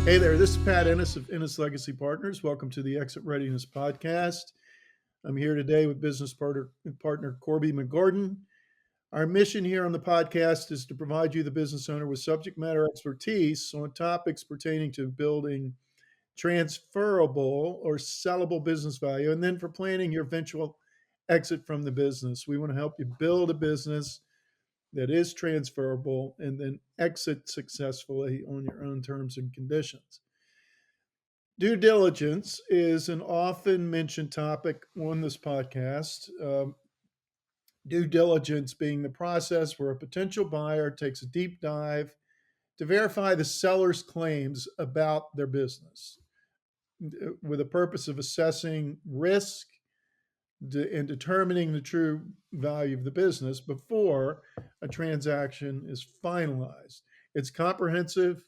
Hey there, this is Pat Ennis of Ennis Legacy Partners. Welcome to the Exit Readiness podcast. I'm here today with business partner Corby McGordon. Our mission here on the podcast is to provide you, the business owner, with subject matter expertise on topics pertaining to building transferable or sellable business value, and then for planning your eventual exit from the business. We want to help you build a business that is transferable and then exit successfully on your own terms and conditions. Due diligence is an often mentioned topic on this podcast. Due diligence being the process where a potential buyer takes a deep dive to verify the seller's claims about their business with the purpose of assessing risk and determining the true value of the business before a transaction is finalized. It's comprehensive.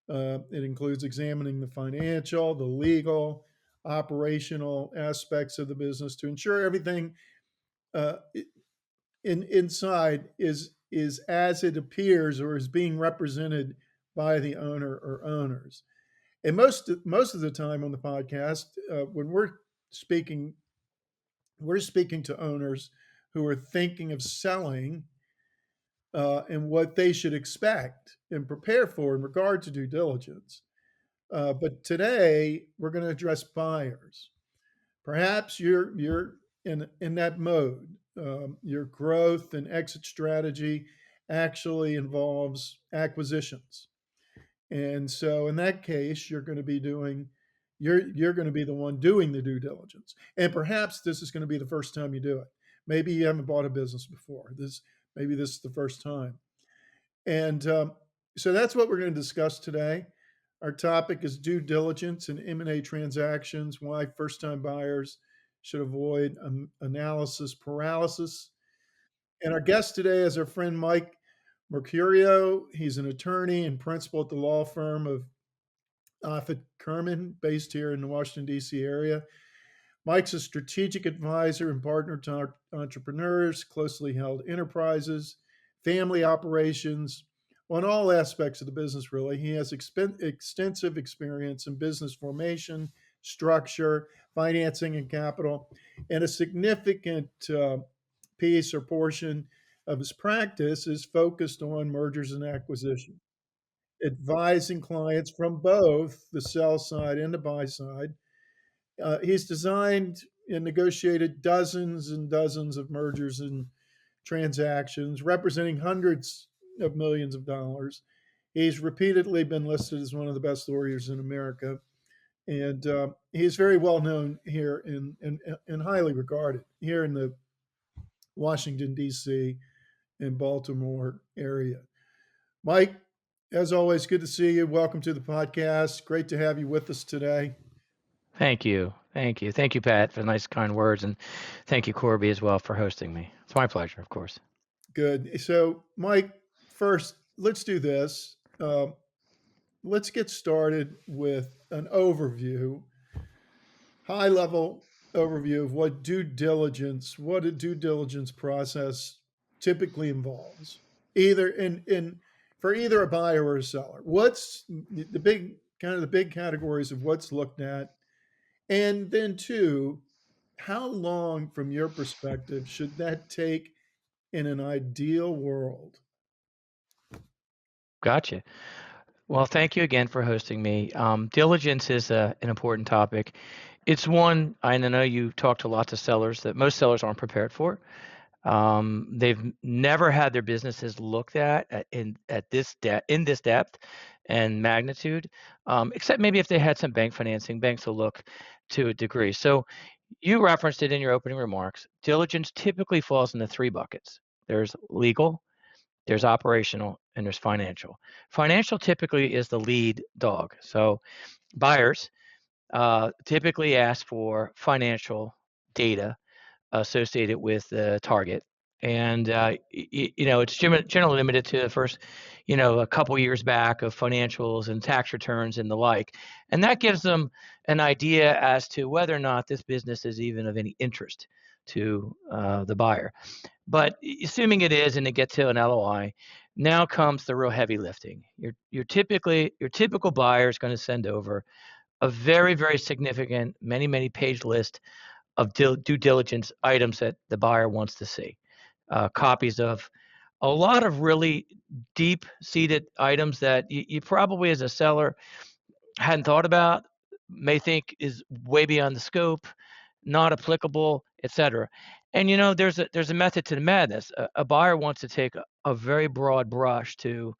It includes examining the financial, the legal, operational aspects of the business to ensure everything uh, inside is as it appears or is being represented by the owner or owners. And most of the time on the podcast, when we're speaking to owners who are thinking of selling and what they should expect and prepare for in regard to due diligence. But today we're going to address buyers. Perhaps you're in that mode. Your growth and exit strategy actually involves acquisitions, and so in that case, you're going to be the one doing the due diligence. And perhaps this is going to be the first time you do it. Maybe you haven't bought a business before. Maybe this is the first time. And so that's what we're going to discuss today. Our topic is due diligence in M&A transactions, why first-time buyers should avoid analysis paralysis. And our guest today is our friend Mike Mercurio. He's an attorney and principal at the law firm of Offit Kurman, based here in the Washington, D.C. area. Mike's a strategic advisor and partner to entrepreneurs, closely held enterprises, family operations, on all aspects of the business, really. He has extensive experience in business formation, structure, financing, and capital, and a significant piece or portion of his practice is focused on mergers and acquisitions, advising clients from both the sell side and the buy side. He's designed and negotiated dozens and dozens of mergers and transactions representing hundreds of millions of dollars. He's repeatedly been listed as one of the best lawyers in America, and he's very well known here and highly regarded here in the Washington, D.C. and Baltimore area. Mike, as always, good to see you. Welcome to the podcast. Great to have you with us today. Thank you. Thank you. Thank you, Pat, for the nice, kind words. And thank you, Corby, as well, for hosting me. It's my pleasure, of course. Good. So, Mike, first, let's do this. Let's get started with an overview, high level overview of what a due diligence process typically involves, either in for either a buyer or a seller. What's the big categories of what's looked at, and then two, how long, from your perspective, should that take in an ideal world? Gotcha. Well, thank you again for hosting me. Diligence is an important topic. It's one, I know you talk to lots of sellers that most sellers aren't prepared for. They've never had their businesses looked at in this depth and magnitude, except maybe if they had some bank financing. Banks will look to a degree. So you referenced it in your opening remarks. Diligence typically falls into three buckets. There's legal, there's operational, and there's financial. Financial typically is the lead dog. So buyers typically ask for financial data associated with the target. And, it's generally limited to the first, a couple years back of financials and tax returns and the like. And that gives them an idea as to whether or not this business is even of any interest to the buyer. But assuming it is and they get to an LOI, now comes the real heavy lifting. Your typical buyer is going to send over a very, very significant, many page list of due diligence items that the buyer wants to see. Copies of a lot of really deep-seated items that you probably, as a seller, hadn't thought about, may think is way beyond the scope, not applicable, etc. And there's a method to the madness. A buyer wants to take a very broad brush to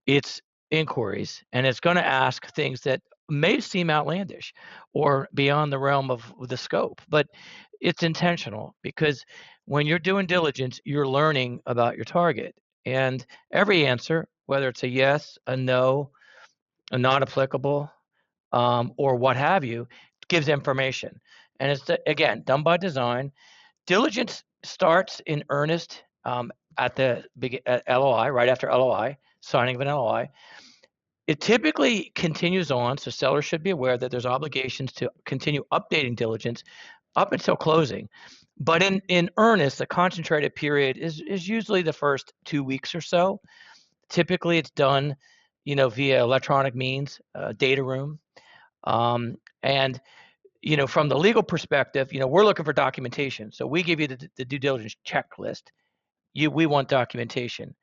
its inquiries, and it's going to ask things that may seem outlandish or beyond the realm of the scope, but it's intentional because when you're doing diligence, you're learning about your target. And every answer, whether it's a yes, a no, a not applicable, or what have you, gives information. And it's, again, done by design. Diligence starts in earnest at the at LOI, right after LOI, signing of an LOI. It typically continues on, so sellers should be aware that there's obligations to continue updating diligence up until closing. But in earnest, the concentrated period is usually the first 2 weeks or so. Typically, it's done, via electronic means, data room, and from the legal perspective, we're looking for documentation. So we give you the due diligence checklist. We want documentation.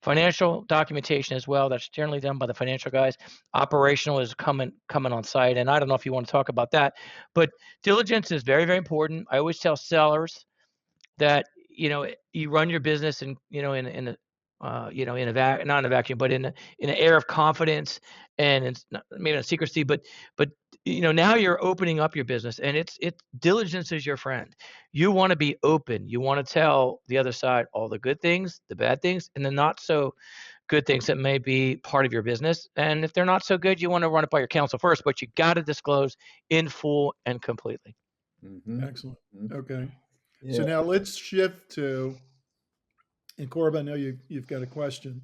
Financial documentation as well. That's generally done by the financial guys. Operational is coming on site, and I don't know if you want to talk about that, but diligence is very, very important. I always tell sellers that you run your business in in a not in a vacuum, but in an air of confidence, and it's not, maybe not secrecy, but now you're opening up your business, and it's diligence is your friend. You want to be open. You want to tell the other side all the good things, the bad things, and the not so good things that may be part of your business. And if they're not so good, you want to run it by your counsel first, but you got to disclose in full and completely. Excellent. Okay. Yeah. So now let's shift to, and Corb, I know you've got a question.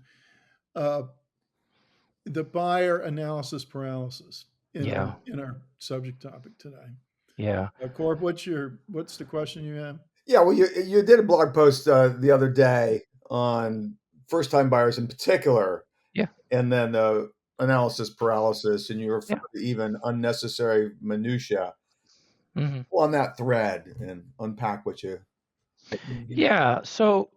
The buyer analysis paralysis in our subject topic today. Yeah. Corb, what's the question you have? Yeah, well, you did a blog post the other day on first-time buyers in particular. Yeah. And then the analysis paralysis, and you referred to even unnecessary minutia. Mm-hmm. On that thread and unpack what you. Yeah. So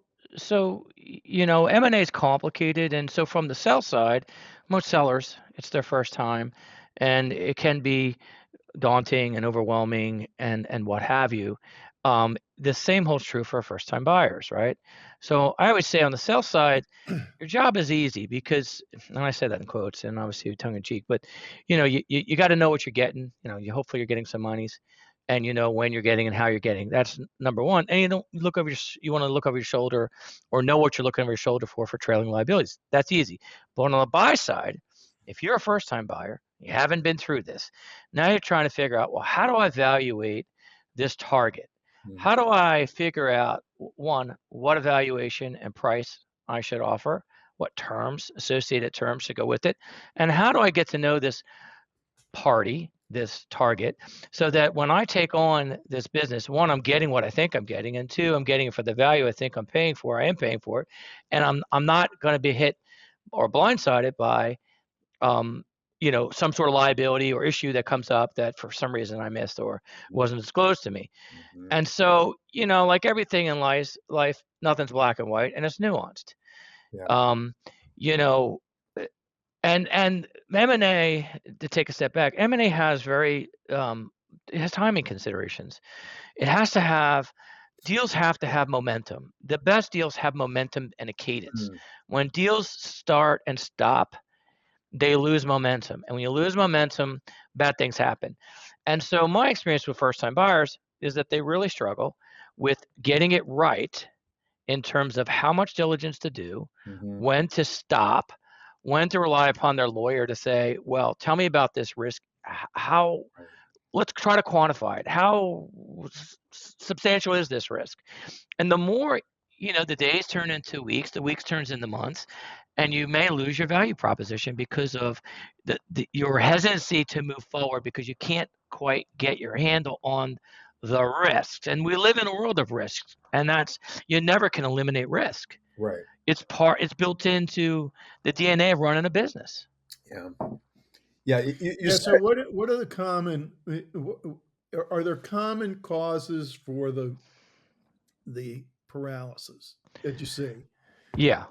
M&A is complicated, and so from the sell side, most sellers, it's their first time, and it can be daunting and overwhelming and what have you. The same holds true for first-time buyers, right? So I always say on the sell side, your job is easy because, and I say that in quotes and obviously tongue in cheek, but you got to know what you're getting. You hopefully you're getting some monies, and when you're getting and how you're getting. That's number one. And you want to look over your shoulder, or know what you're looking over your shoulder for trailing liabilities. That's easy. But on the buy side, if you're a first-time buyer, you haven't been through this. Now you're trying to figure out, well, how do I evaluate this target? How do I figure out, one, what evaluation and price I should offer, what associated terms should go with it, and how do I get to know this party, this target, so that when I take on this business, one, I'm getting what I think I'm getting, and two, I'm getting it for the value I think I'm paying for. I am paying for it, and I'm not going to be hit or blindsided by some sort of liability or issue that comes up that for some reason I missed or wasn't disclosed to me. And so, like everything in life, nothing's black and white, and it's nuanced. Yeah. And M&A, to take a step back, M&A has it has timing considerations. Deals have to have momentum. The best deals have momentum and a cadence. When deals start and stop, they lose momentum. And when you lose momentum, bad things happen. And so my experience with first-time buyers is that they really struggle with getting it right in terms of how much diligence to do, when to stop, when to rely upon their lawyer to say, well, tell me about this risk. Let's try to quantify it. How substantial is this risk? And the more, the days turn into weeks, the weeks turns into months, and you may lose your value proposition because of your hesitancy to move forward because you can't quite get your handle on the risks. And we live in a world of risks, and that's, you never can eliminate risk. Right. It's built into the DNA of running a business. Yeah. Yeah. Yeah. So what are the common, are there common causes for the paralysis that you see? Yeah.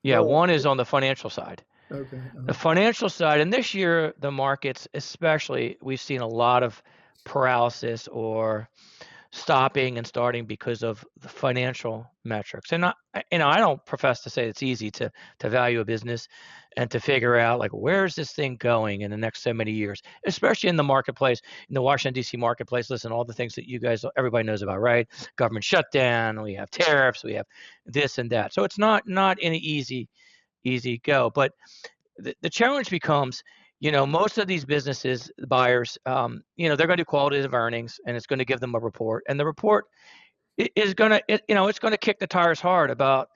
Well, One is on the financial side. okay. The financial side, and this year, the markets, especially, we've seen a lot of paralysis or stopping and starting because of the financial metrics. And I don't profess to say it's easy to value a business and to figure out, like, where's this thing going in the next so many years, especially in the marketplace, in the Washington D.C. marketplace. Listen, all the things that everybody knows about, right? Government shutdown, we have tariffs, we have this and that. So it's not an easy go. But the challenge becomes, most of these businesses, buyers, they're going to do quality of earnings, and it's going to give them a report, and the report is going to, it's going to kick the tires hard about,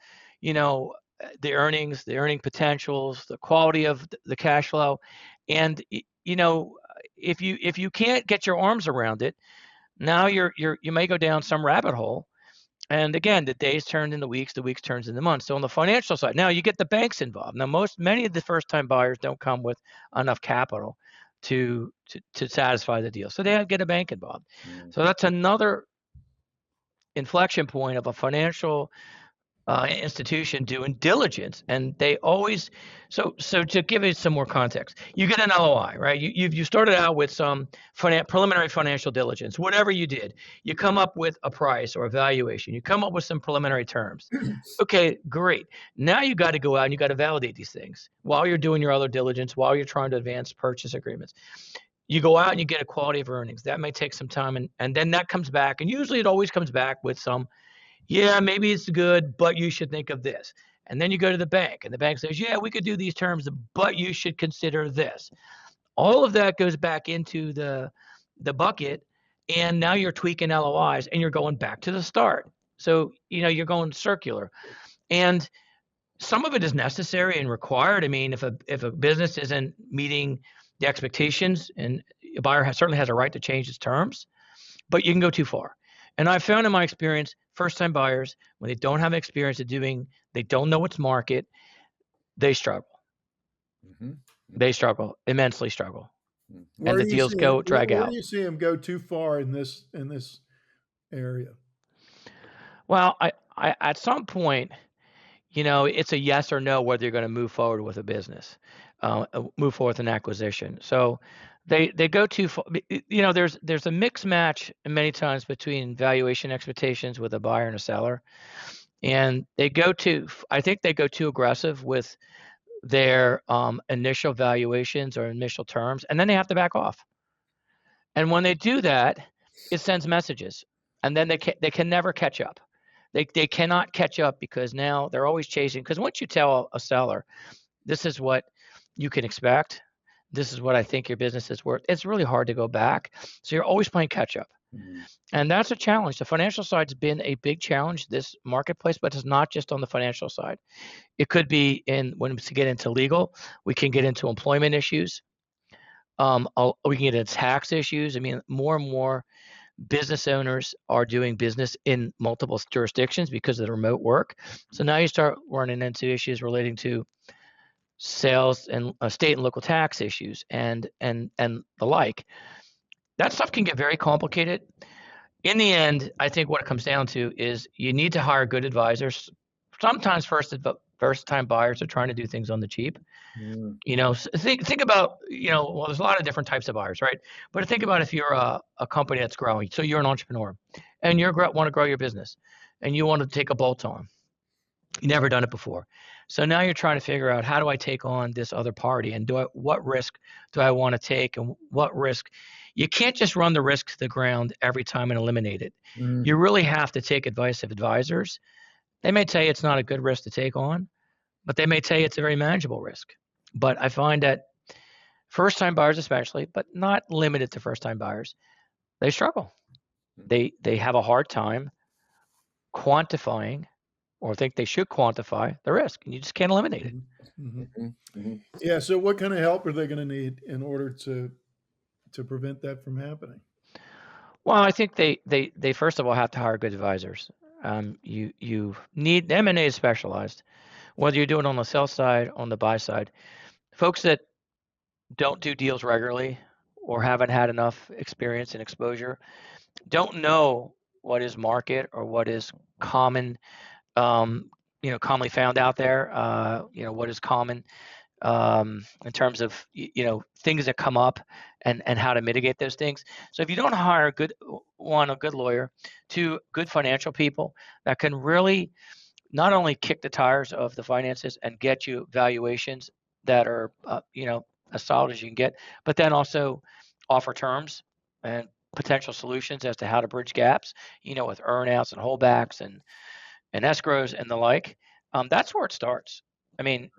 the earnings, the earning potentials, the quality of the cash flow, and if you can't get your arms around it, now you may go down some rabbit hole. And again, the days turn into weeks, the weeks turns into months. So on the financial side, now you get the banks involved. Now, many of the first-time buyers don't come with enough capital to satisfy the deal, so they have to get a bank involved. So that's another inflection point of a financial institution doing diligence, and they always. So to give it some more context, you get an LOI, right? You started out with some preliminary financial diligence. Whatever you did, you come up with a price or a valuation. You come up with some preliminary terms. Okay, great. Now you got to go out and you got to validate these things while you're doing your other diligence, while you're trying to advance purchase agreements. You go out and you get a quality of earnings. That may take some time, and then that comes back, and usually it always comes back with some. Yeah, maybe it's good, but you should think of this. And then you go to the bank, and the bank says, yeah, we could do these terms, but you should consider this. All of that goes back into the bucket, and now you're tweaking LOIs, and you're going back to the start. So, you're going circular. And some of it is necessary and required. I mean, if a business isn't meeting the expectations, and a buyer certainly has a right to change its terms, but you can go too far. And I've found in my experience, first-time buyers, when they don't have experience they don't know what's market, they struggle. They struggle, immensely struggle. And the deals drag out. Where do you see them go too far in this area? Well, I at some point, it's a yes or no whether you're going to move forward with a business, move forward with an acquisition. So they go too far. There's a mixed match many times between valuation expectations with a buyer and a seller, and I think they go too aggressive with their initial valuations or initial terms, and then they have to back off. And when they do that, it sends messages, and then they can never catch up. They cannot catch up because now they're always chasing. Because once you tell a seller, this is what you can expect, this is what I think your business is worth, it's really hard to go back. So you're always playing catch up. And that's a challenge. The financial side's been a big challenge, this marketplace, but it's not just on the financial side. It could be when we get into legal, we can get into employment issues. We can get into tax issues. I mean, more and more business owners are doing business in multiple jurisdictions because of the remote work. So now you start running into issues relating to sales and state and local tax issues and the like. That stuff can get very complicated. In the end, I think what it comes down to is you need to hire good advisors. Sometimes first-time buyers are trying to do things on the cheap. Think about, well, there's a lot of different types of buyers, right? But think about if you're a company that's growing. So you're an entrepreneur, and you want to grow your business, and you want to take a bolt-on. You've never done it before. So now you're trying to figure out, how do I take on this other party, and what risk do I want to take, and what risk? You can't just run the risk to the ground every time and eliminate it. You really have to take advice of advisors. They may tell you it's not a good risk to take on, but they may tell you it's a very manageable risk. But I find that first-time buyers especially, but not limited to first-time buyers, they struggle. They have a hard time quantifying, or think they should quantify, the risk, and you just can't eliminate it. Yeah, so what kind of help are they going to need in order to prevent that from happening? Well, I think they first of all have to hire good advisors. You need M&A is specialized. Whether you're doing it on the sell side, on the buy side, folks that don't do deals regularly or haven't had enough experience and exposure don't know what is market or what is common, commonly found out there. What is common in terms of things that come up and how to mitigate those things. So if you don't hire a good lawyer, two good financial people that can really not only kick the tires of the finances and get you valuations that are as solid as you can get, but then also offer terms and potential solutions as to how to bridge gaps, with earnouts and holdbacks and escrows and the like. That's where it starts. I mean,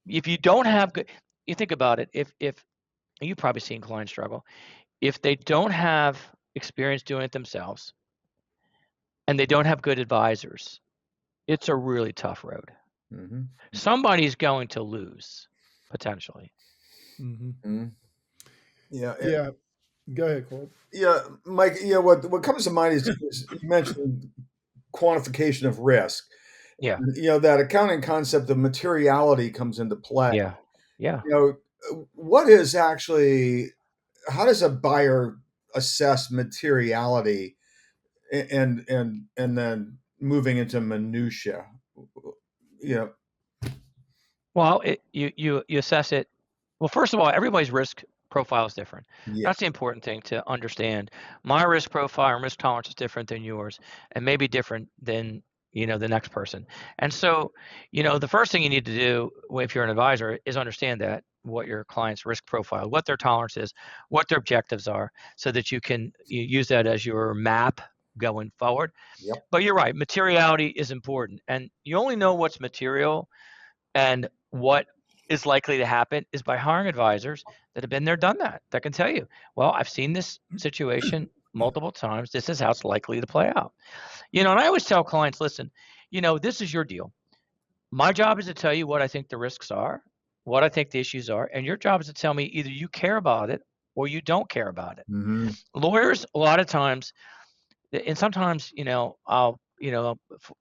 if you don't have good, you think about it. If you've probably seen clients struggle, if they don't have experience doing it themselves and they don't have good advisors, it's a really tough road. Mm-hmm. Somebody's going to lose potentially. Mm-hmm. Mm-hmm. Yeah. Yeah. Go ahead, Cole. Yeah, Mike. Yeah, what comes to mind is you mentioned quantification of risk. Yeah. That accounting concept of materiality comes into play. Yeah. Yeah. What is actually, how does a buyer assess materiality and then moving into minutia? Well, you assess it. Well, first of all, everybody's risk profile is different. Yeah. That's the important thing to understand. My risk profile and risk tolerance is different than yours, and maybe different than the next person. And so, the first thing you need to do if you're an advisor is understand that what your client's risk profile, what their tolerance is, what their objectives are, so that you can use that as your map going forward. Yep. But you're right, materiality is important, and you only know what's material and what is likely to happen is by hiring advisors that have been there, done that can tell you, well, I've seen this situation multiple times. This is how it's likely to play out. And I always tell clients, listen, this is your deal. My job is to tell you what I think the risks are, what I think the issues are, and your job is to tell me either you care about it or you don't care about it. Mm-hmm. Lawyers, a lot of times, and sometimes, I'll,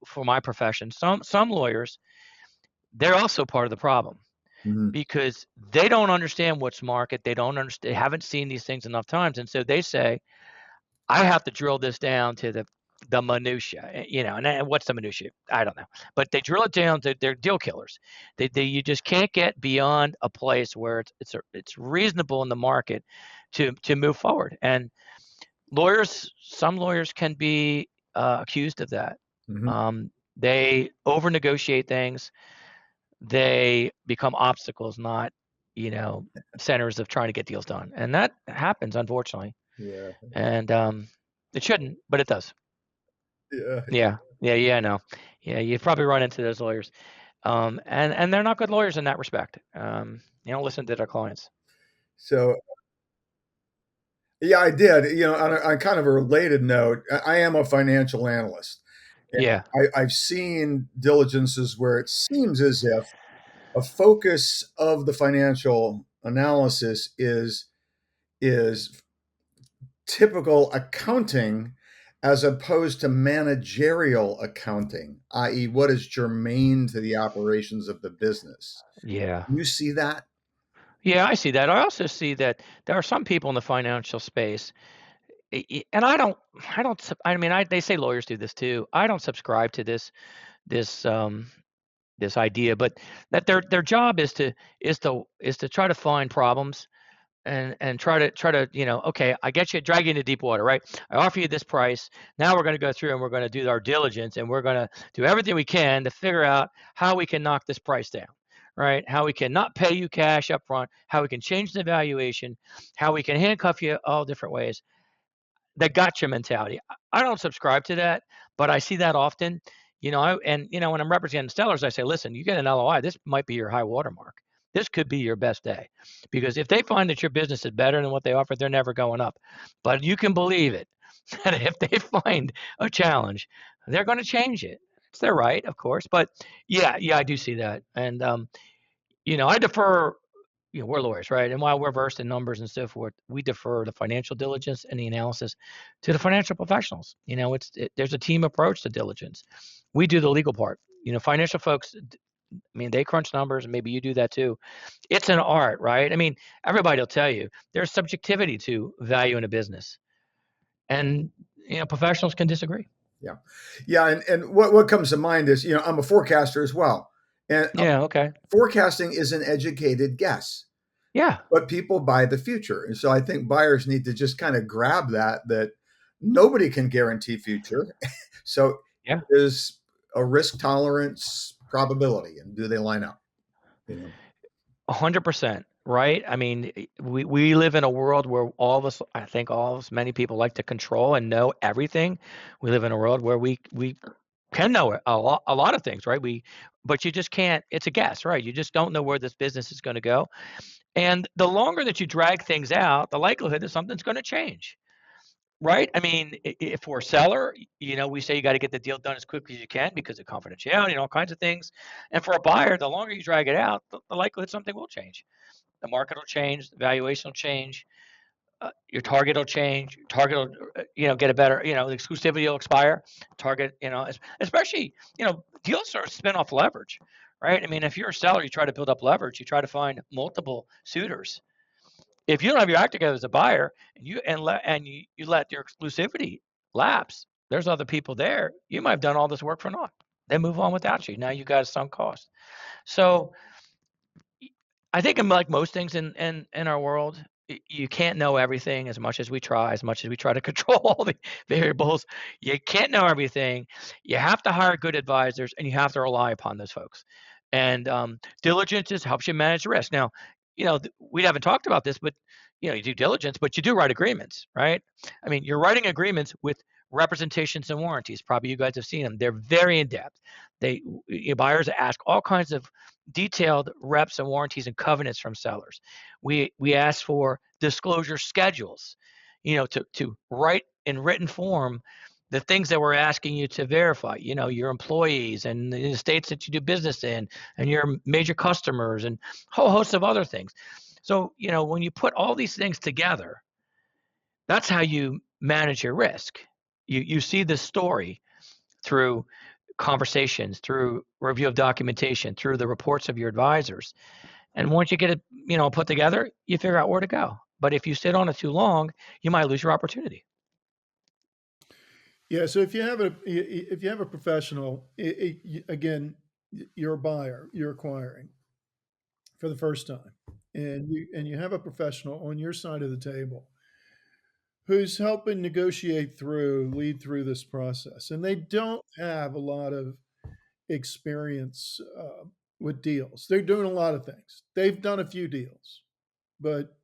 for my profession, some lawyers, they're also part of the problem. Mm-hmm. Because they don't understand what's market. They don't understand. They haven't seen these things enough times, and so they say, "I have to drill this down to the minutia." And what's the minutia? I don't know. But they drill it down to they're deal killers. You just can't get beyond a place where it's reasonable in the market to move forward. And some lawyers can be accused of that. Mm-hmm. They over negotiate things. They become obstacles, not centers of trying to get deals done, and that happens, unfortunately. Yeah. And it shouldn't, but it does. Yeah. I know. Yeah, you probably run into those lawyers, and they're not good lawyers in that respect. They don't listen to their clients. So, yeah, I did. On kind of a related note, I am a financial analyst. And Yeah. I've seen diligences where it seems as if a focus of the financial analysis is typical accounting as opposed to managerial accounting, i.e., what is germane to the operations of the business. Yeah. You see that? Yeah, I see that. I also see that there are some people in the financial space, and I don't. I mean, they say lawyers do this too. I don't subscribe to this this idea, but that their job is to try to find problems and try to okay, I get you, drag you into deep water, right? I offer you this price. Now we're going to go through and we're going to do our diligence and we're going to do everything we can to figure out how we can knock this price down, right? How we can not pay you cash up front, how we can change the valuation, how we can handcuff you all different ways. The gotcha mentality. I don't subscribe to that, but I see that often. When I'm representing sellers, I say, listen, you get an LOI. This might be your high watermark. This could be your best day, because if they find that your business is better than what they offer, they're never going up. But you can believe it that if they find a challenge, they're going to change it. It's their right, of course. But yeah, I do see that, and I defer we're lawyers, right? And while we're versed in numbers and so forth, we defer the financial diligence and the analysis to the financial professionals. There's a team approach to diligence. We do the legal part. Financial folks, they crunch numbers, and maybe you do that too. It's an art, right? Everybody will tell you there's subjectivity to value in a business, and professionals can disagree. Yeah. And what comes to mind is, I'm a forecaster as well. And Yeah, okay. forecasting is an educated guess. Yeah. But people buy the future. And so I think buyers need to just kind of grab that nobody can guarantee future. So Yeah. there's a risk tolerance probability, and do they line up? 100%, right? We live in a world where many people like to control and know everything. We live in a world where we can know a lot of things, right? But you just can't. It's a guess, right? You just don't know where this business is going to go. And the longer that you drag things out, the likelihood that something's going to change, right? If we're a seller, we say you got to get the deal done as quickly as you can because of confidentiality and all kinds of things. And for a buyer, the longer you drag it out, the likelihood something will change. The market will change, the valuation will change, your target will change. Your target will, get a better, the exclusivity will expire. Target, especially, deals are spin off leverage, right? If you're a seller, you try to build up leverage. You try to find multiple suitors. If you don't have your act together as a buyer, and you let your exclusivity lapse, there's other people there. You might have done all this work for naught. They move on without you. Now you got a sunk cost. So I think, like most things in our world, you can't know everything as much as we try to control all the variables. You can't know everything. You have to hire good advisors, and you have to rely upon those folks. And diligence just helps you manage risk. Now, we haven't talked about this, but you do diligence, but you do write agreements, right? You're writing agreements with representations and warranties. Probably you guys have seen them. They're very in depth. Buyers ask all kinds of detailed reps and warranties and covenants from sellers. We ask for disclosure schedules, to write in written form the things that we're asking you to verify, your employees and the states that you do business in and your major customers and a whole host of other things. So, when you put all these things together, that's how you manage your risk. You see the story through conversations, through review of documentation, through the reports of your advisors. And once you get it, put together, you figure out where to go. But if you sit on it too long, you might lose your opportunity. Yeah. So if you have a professional, again, you're a buyer, you're acquiring for the first time, and you have a professional on your side of the table who's helping lead through this process, and they don't have a lot of experience with deals. They're doing a lot of things. They've done a few deals, but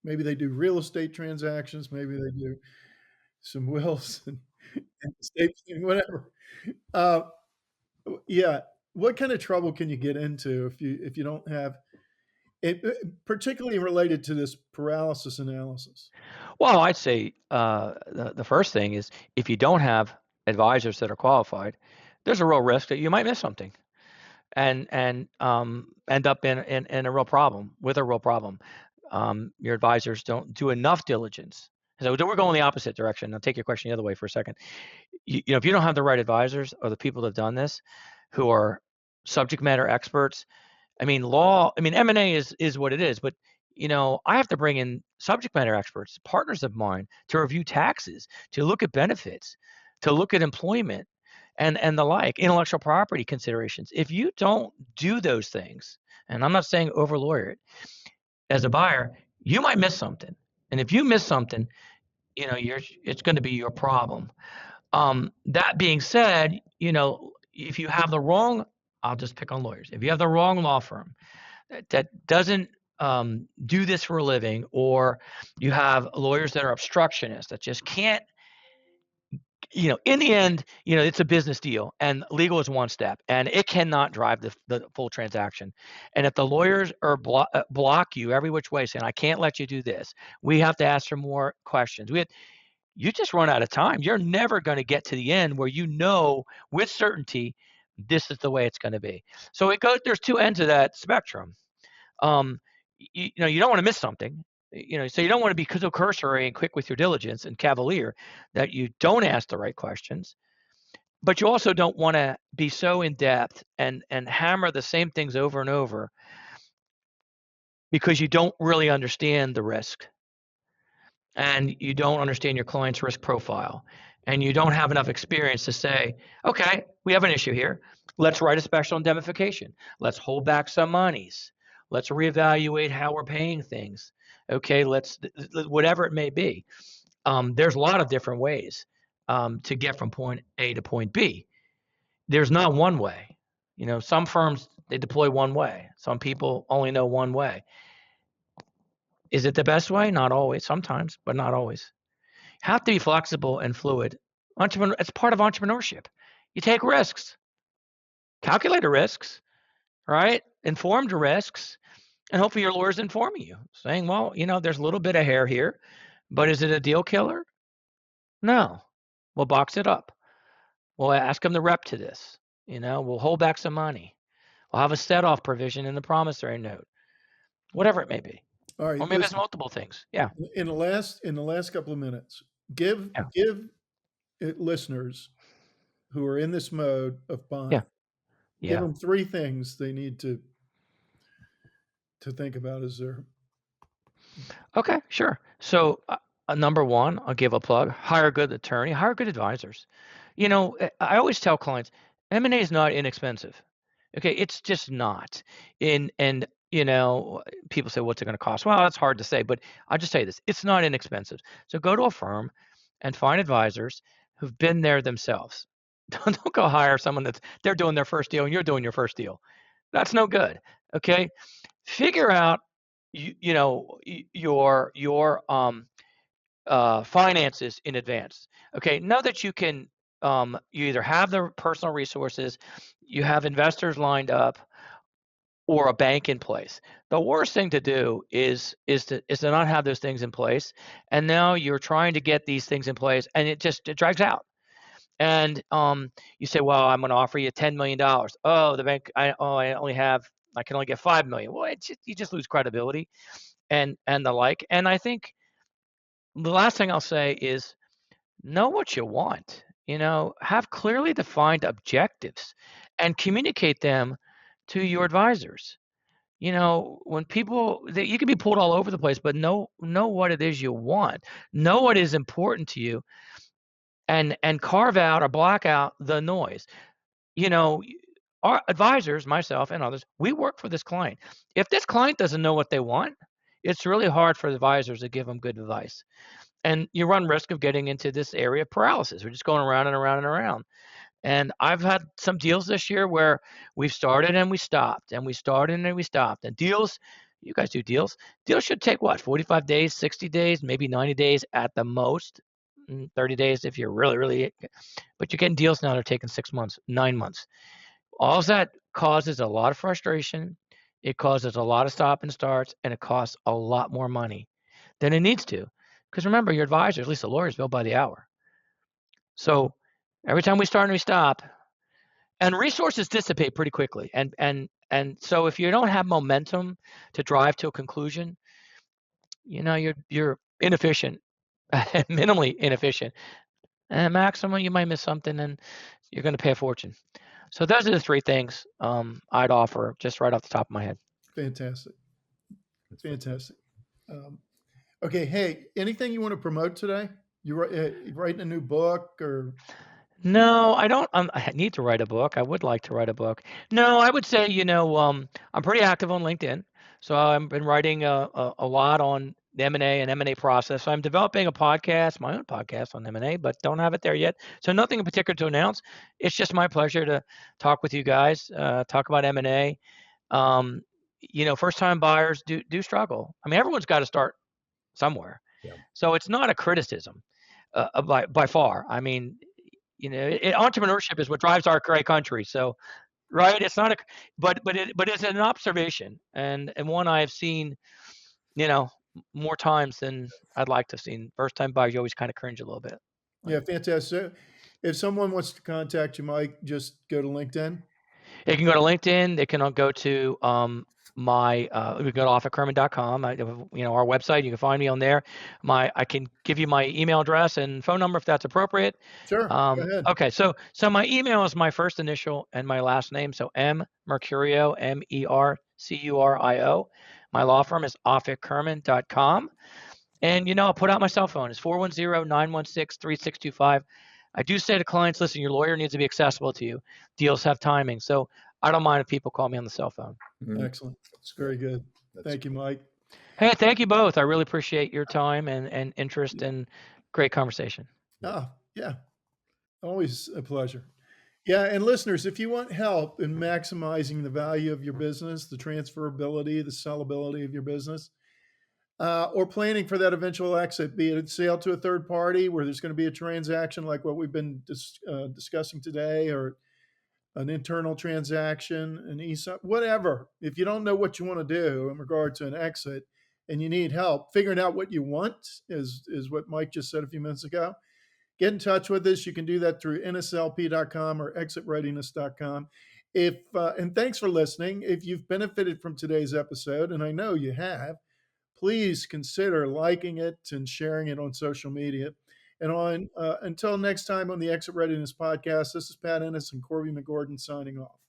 maybe they do real estate transactions, maybe they do some wills and estates and whatever. Uh, yeah, what kind of trouble can you get into if you don't have it, particularly related to this paralysis analysis? Well, I'd say the first thing is if you don't have advisors that are qualified, there's a real risk that you might miss something and end up in a real problem with a real problem. Your advisors don't do enough diligence. So we're going the opposite direction. I'll take your question the other way for a second. If you don't have the right advisors or the people that have done this, who are subject matter experts, M&A is what it is, but I have to bring in subject matter experts, partners of mine, to review taxes, to look at benefits, to look at employment, and the like, intellectual property considerations. If you don't do those things, and I'm not saying over lawyer it, as a buyer, you might miss something. And if you miss something, it's going to be your problem. That being said, if you have the wrong, I'll just pick on lawyers. If you have the wrong law firm that doesn't do this for a living, or you have lawyers that are obstructionists that just can't, in the end, it's a business deal and legal is one step and it cannot drive the full transaction. And if the lawyers are block you every which way saying, I can't let you do this, we have to ask for more questions. You just run out of time. You're never going to get to the end where with certainty this is the way it's going to be. So there's two ends of that spectrum. You don't want to miss something. So you don't want to be so cursory and quick with your diligence and cavalier that you don't ask the right questions. But you also don't want to be so in depth and hammer the same things over and over because you don't really understand the risk and you don't understand your client's risk profile and you don't have enough experience to say, okay, we have an issue here. Let's write a special indemnification. Let's hold back some monies. Let's reevaluate how we're paying things. Okay, let's whatever it may be. There's a lot of different ways to get from point A to point B. There's not one way. Some firms, they deploy one way. Some people only know one way. Is it the best way? Not always. Sometimes, but not always. Have to be flexible and fluid. It's part of entrepreneurship. You take risks, calculated risks, right? Informed risks, and hopefully your lawyer's informing you, saying, well, there's a little bit of hair here, but is it a deal killer? No. We'll box it up. We'll ask them to rep to this. We'll hold back some money. We'll have a set-off provision in the promissory note, whatever it may be. All right. Or maybe there's multiple things. Yeah. In the last couple of minutes, give listeners who are in this mode of buying, give them 3 things they need to think about as their. Okay, sure. So number one, I'll give a plug: hire a good attorney, hire good advisors. I always tell clients, M&A is not inexpensive. Okay, it's just not. And people say, what's it going to cost? Well, that's hard to say, but I'll just say this: it's not inexpensive. So go to a firm and find advisors who've been there themselves. Don't go hire someone they're doing their first deal and you're doing your first deal. That's no good. Okay, figure out your finances in advance. Okay, know that you can. You either have the personal resources, you have investors lined up, or a bank in place. The worst thing to do is to not have those things in place, and now you're trying to get these things in place, and it drags out. And you say, well, I'm going to offer you $10 million. Oh, the bank, I can only get $5 million. Well, you just lose credibility and the like. And I think the last thing I'll say is know what you want. Have clearly defined objectives and communicate them to your advisors. When you can be pulled all over the place, but know what it is you want. Know what is important to you. And carve out or block out the noise. Our advisors, myself and others, we work for this client. If this client doesn't know what they want, it's really hard for advisors to give them good advice. And you run risk of getting into this area of paralysis. We're just going around and around and around. And I've had some deals this year where we've started and we stopped, and we started and we stopped. And deals, you guys do deals. Deals should take what, 45 days, 60 days, maybe 90 days at the most. 30 days if you're really, but you're getting deals now that are taking 6 months, 9 months. All of that causes a lot of frustration. It causes a lot of stop and starts, and it costs a lot more money than it needs to. Because remember, your advisor, at least the lawyer's billed by the hour. So every time we start and we stop, and resources dissipate pretty quickly. And so if you don't have momentum to drive to a conclusion, you're inefficient. Minimally inefficient, and maximum you might miss something and you're going to pay a fortune. So those are the 3 things I'd offer just right off the top of my head. Fantastic. Okay, hey, anything you want to promote today? You writing a new book or? No, I don't. I need to write a book. I would like to write a book. No, I would say I'm pretty active on LinkedIn, so I've been writing a lot on the M&A and M&A process. So I'm developing my own podcast on M&A, but don't have it there yet. So nothing in particular to announce. It's just my pleasure to talk with you guys, talk about M&A. First-time buyers do struggle. I mean, everyone's got to start somewhere. Yeah. So it's not a criticism by far. I mean, entrepreneurship is what drives our great country. So, right, it's not but it's an observation and one I've seen, more times than I'd like to have seen. First time buyers, you always kind of cringe a little bit. Yeah, fantastic. If someone wants to contact you, Mike, just go to LinkedIn. They can go to LinkedIn. They can go to my we go to offitkurman.com. Our website. You can find me on there. I can give you my email address and phone number if that's appropriate. Sure. Go ahead. Okay, so my email is my first initial and my last name. So Mercurio, Mercurio. My law firm is offitkurman.com. And I'll put out my cell phone. It's 410-916-3625. I do say to clients, listen, your lawyer needs to be accessible to you. Deals have timing. So I don't mind if people call me on the cell phone. Excellent. That's very good. Thank you, Mike. Hey, thank you both. I really appreciate your time and interest and great conversation. Yeah. Always a pleasure. Yeah. And listeners, if you want help in maximizing the value of your business, the transferability, the sellability of your business, or planning for that eventual exit, be it a sale to a third party where there's going to be a transaction like what we've been discussing today, or an internal transaction, an ESOP, whatever. If you don't know what you want to do in regard to an exit and you need help figuring out what you want, is what Mike just said a few minutes ago, get in touch with us. You can do that through NSLP.com or ExitReadiness.com. And thanks for listening. If you've benefited from today's episode, and I know you have, please consider liking it and sharing it on social media. And until next time on the Exit Readiness podcast, this is Pat Ennis and Corby McGordon signing off.